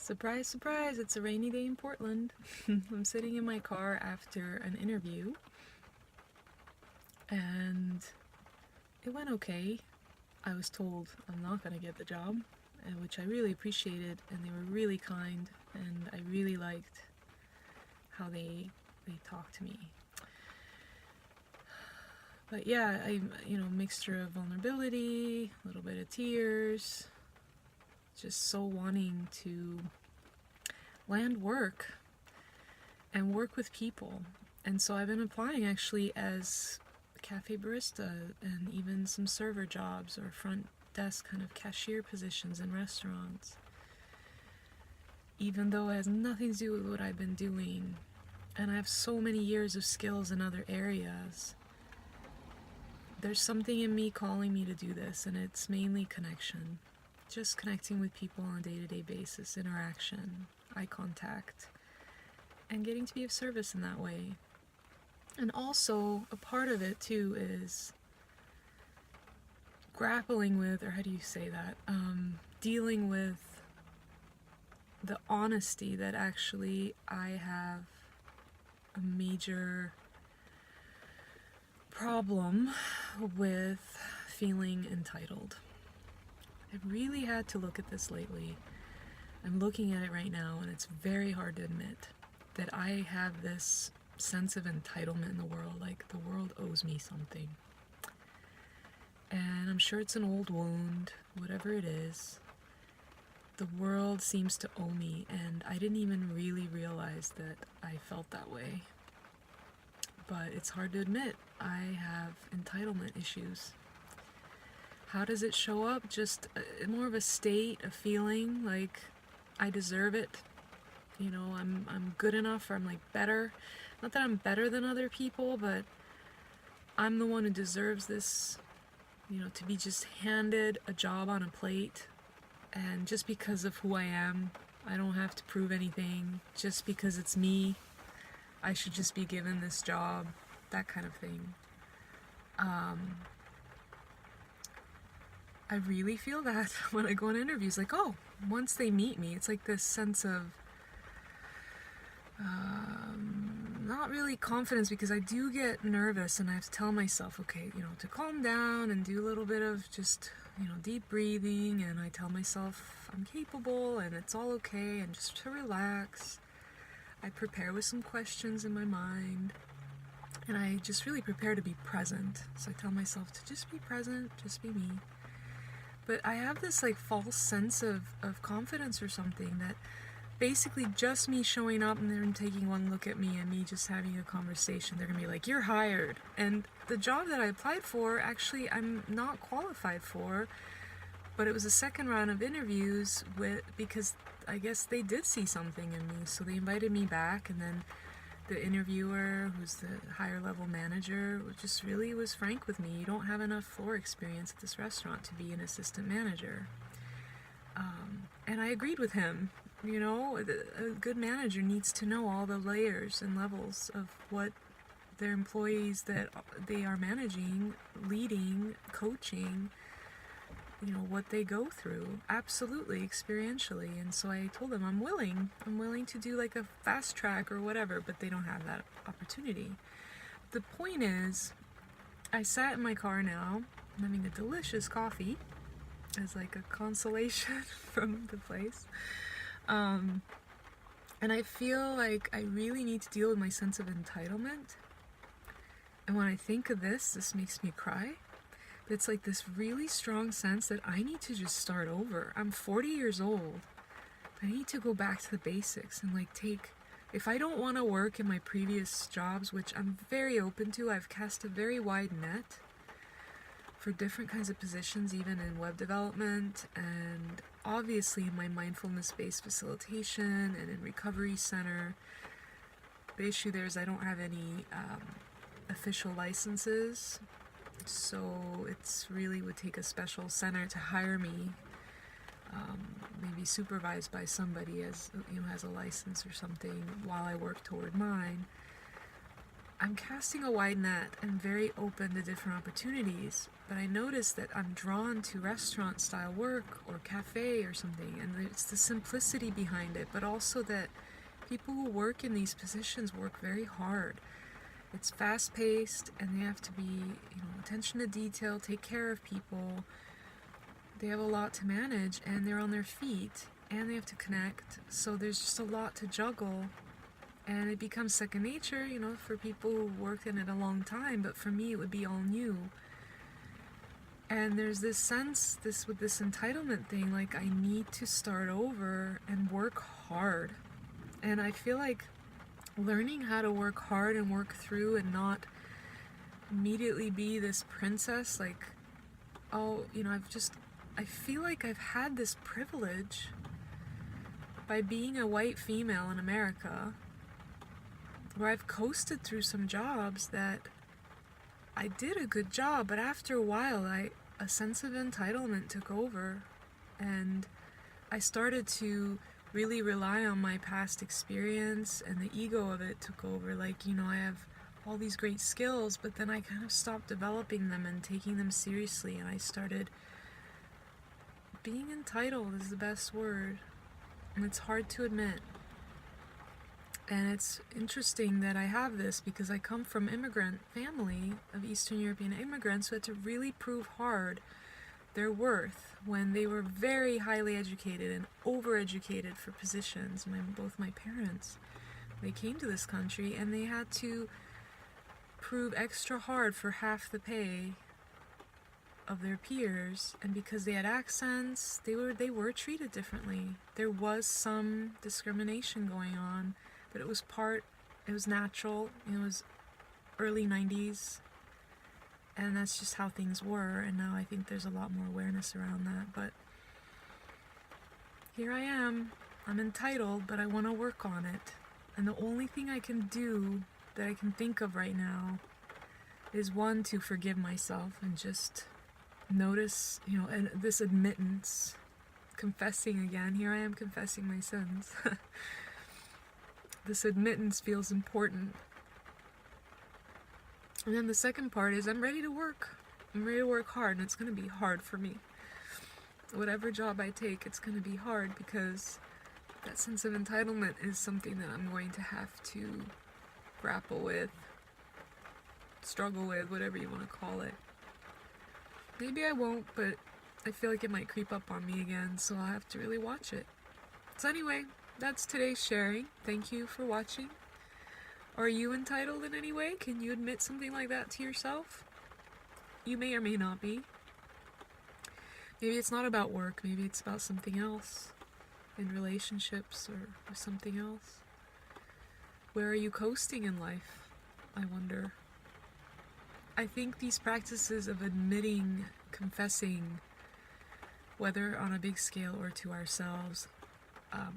Surprise, surprise, it's a rainy day in Portland. I'm sitting in my car after an interview, and it went okay. I was told I'm not gonna get the job, which I really appreciated, and they were really kind, and I really liked how they talked to me. But yeah, mixture of vulnerability, a little bit of tears, just so wanting to land work and work with people. And so I've been applying actually as a cafe barista and even some server jobs or front desk kind of cashier positions in restaurants. Even though it has nothing to do with what I've been doing, and I have so many years of skills in other areas, there's something in me calling me to do this, and it's mainly connection. Just connecting with people on a day-to-day basis, interaction, eye contact, and getting to be of service in that way. And also, a part of it too is grappling with, or how do you say that? Dealing with the honesty that actually I have a major problem with feeling entitled. I really had to look at this lately. I'm looking at it right now, and it's very hard to admit that I have this sense of entitlement in the world, like the world owes me something. And I'm sure it's an old wound, whatever it is. The world seems to owe me, and I didn't even really realize that I felt that way. But it's hard to admit, I have entitlement issues. How does it show up? Just more of a state, a feeling like I deserve it. You know, I'm good enough, or I'm like better. Not that I'm better than other people, but I'm the one who deserves this, to be just handed a job on a plate. And just because of who I am, I don't have to prove anything. Just because it's me, I should just be given this job. That kind of thing. I really feel that when I go on interviews. Like, oh, once they meet me, it's like this sense of not really confidence, because I do get nervous and I have to tell myself, okay, to calm down and do a little bit of just, deep breathing, and I tell myself I'm capable and it's all okay, and just to relax. I prepare with some questions in my mind, and I just really prepare to be present. So I tell myself to just be present, just be me. But I have this like false sense of confidence or something, that basically just me showing up and them taking one look at me and me just having a conversation, they're gonna be like, you're hired. And the job that I applied for, actually I'm not qualified for, but it was a second round of interviews because I guess they did see something in me, so they invited me back. And then the interviewer, who's the higher level manager, just really was frank with me. You don't have enough floor experience at this restaurant to be an assistant manager. And I agreed with him. A good manager needs to know all the layers and levels of what their employees that they are managing, leading, coaching, what they go through. Absolutely, experientially. And so I told them I'm willing to do like a fast track or whatever, but they don't have that opportunity. The point is, I sat in my car now, I'm having a delicious coffee as like a consolation from the place. And I feel like I really need to deal with my sense of entitlement. And when I think of this makes me cry. But it's like this really strong sense that I need to just start over. I'm 40 years old. I need to go back to the basics and if I don't want to work in my previous jobs, which I'm very open to, I've cast a very wide net for different kinds of positions, even in web development, and obviously in my mindfulness-based facilitation and in recovery center. The issue there is I don't have any official licenses, so it's really would take a special center to hire me, maybe supervised by somebody has a license or something while I work toward mine. I'm casting a wide net and very open to different opportunities, but I notice that I'm drawn to restaurant style work or cafe or something, and it's the simplicity behind it, but also that people who work in these positions work very hard. It's fast paced and they have to be, attention to detail, take care of people. They have a lot to manage and they're on their feet and they have to connect. So there's just a lot to juggle and it becomes second nature, for people who worked in it a long time, but for me it would be all new. And there's this sense, with this entitlement thing, like I need to start over and work hard. And I feel like learning how to work hard and work through and not immediately be this princess, like, I feel like I've had this privilege by being a white female in America, where I've coasted through some jobs that I did a good job, but after a while, a sense of entitlement took over, and I started to really rely on my past experience, and the ego of it took over. Like, I have all these great skills, but then I kind of stopped developing them and taking them seriously, and I started being entitled is the best word, and it's hard to admit. And it's interesting that I have this because I come from immigrant family of Eastern European immigrants who had to really prove hard their worth when they were very highly educated and overeducated for positions. Both my parents, they came to this country and they had to prove extra hard for half the pay of their peers, and because they had accents, they were treated differently. There was some discrimination going on, but it was natural. It was early 90s, and that's just how things were, and now I think there's a lot more awareness around that. But here I am. I'm entitled, but I want to work on it. And the only thing I can do that I can think of right now is, one, to forgive myself and just notice, and this admittance, confessing again. Here I am confessing my sins. This admittance feels important. And then the second part is I'm ready to work. I'm ready to work hard, and it's going to be hard for me. Whatever job I take, it's going to be hard because that sense of entitlement is something that I'm going to have to grapple with, struggle with, whatever you want to call it. Maybe I won't, but I feel like it might creep up on me again, so I'll have to really watch it. So anyway, that's today's sharing. Thank you for watching. Are you entitled in any way? Can you admit something like that to yourself? You may or may not be. Maybe it's not about work. Maybe it's about something else, in relationships or something else. Where are you coasting in life? I wonder. I think these practices of admitting, confessing, whether on a big scale or to ourselves,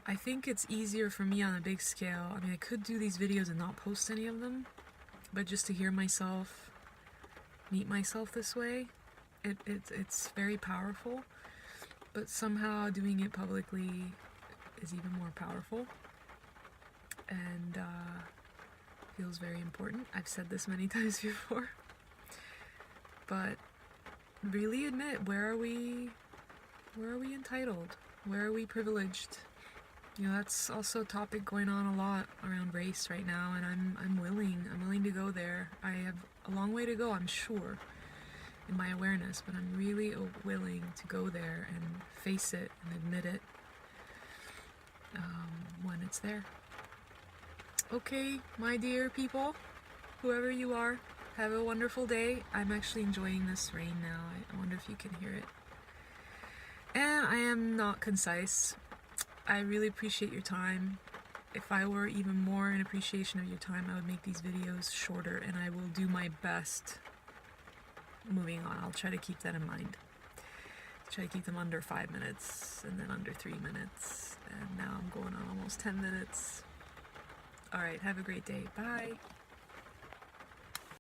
I think it's easier for me on a big scale. I mean, I could do these videos and not post any of them, but just to hear myself, meet myself this way, it's very powerful. But somehow doing it publicly is even more powerful, and feels very important. I've said this many times before. But really admit, where are we entitled? Where are we privileged? That's also a topic going on a lot around race right now, and I'm willing to go there. I have a long way to go, I'm sure, in my awareness, but I'm really willing to go there and face it and admit it when it's there. Okay, my dear people, whoever you are, have a wonderful day. I'm actually enjoying this rain now. I wonder if you can hear it. And I am not concise. I really appreciate your time. If I were even more in appreciation of your time, I would make these videos shorter, and I will do my best moving on. I'll try to keep that in mind. Try to keep them under 5 minutes, and then under 3 minutes. And now I'm going on almost 10 minutes. Alright, have a great day. Bye.